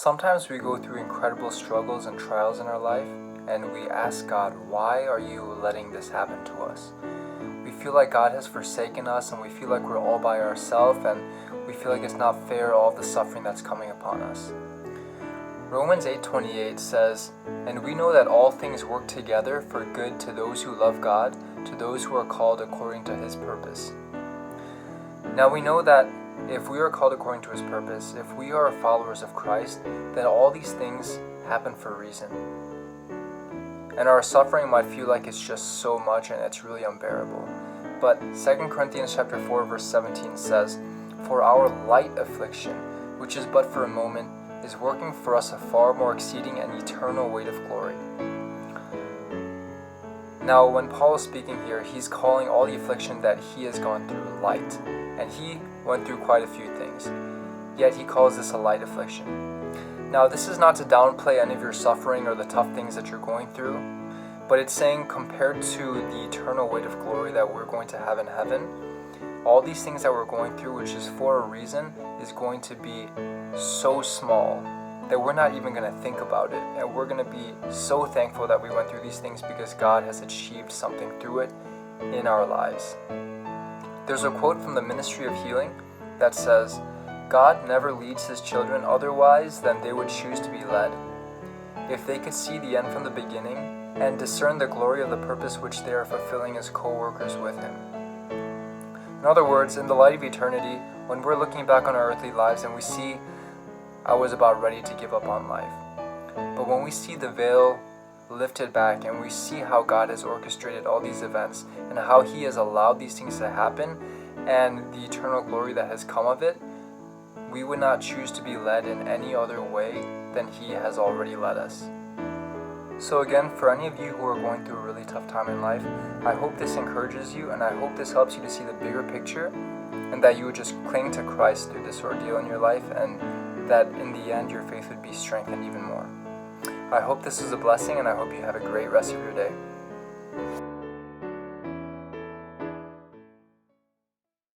Sometimes we go through incredible struggles and trials in our life, and we ask God, why are you letting this happen to us? We feel like God has forsaken us, and we feel like we're all by ourselves, and we feel like it's not fair, all the suffering that's coming upon us. Romans 8:28 says, "And we know that all things work together for good to those who love God, to those who are called according to His purpose." Now we know that if we are called according to His purpose, if we are followers of Christ, then all these things happen for a reason. And our suffering might feel like it's just so much and it's really unbearable. But 2 Corinthians chapter 4 verse 17 says, "For our light affliction, which is but for a moment, is working for us a far more exceeding and eternal weight of glory." Now, when Paul is speaking here, he's calling all the affliction that he has gone through light. And he went through quite a few things. Yet he calls this a light affliction. Now, this is not to downplay any of your suffering or the tough things that you're going through, but it's saying compared to the eternal weight of glory that we're going to have in heaven, all these things that we're going through, which is for a reason, is going to be so small that we're not even going to think about it. And we're going to be so thankful that we went through these things because God has achieved something through it in our lives. There's a quote from the Ministry of Healing that says, "God never leads His children otherwise than they would choose to be led. If they could see the end from the beginning and discern the glory of the purpose which they are fulfilling as co-workers with Him." In other words, in the light of eternity, when we're looking back on our earthly lives and we see, I was about ready to give up on life. But when we see the veil lifted back and we see how God has orchestrated all these events and how He has allowed these things to happen and the eternal glory that has come of it, we would not choose to be led in any other way than He has already led us. So again, for any of you who are going through a really tough time in life, I hope this encourages you, and I hope this helps you to see the bigger picture, and that you would just cling to Christ through this ordeal in your life, and that in the end your faith would be strengthened even more. I hope this is a blessing, and I hope you have a great rest of your day.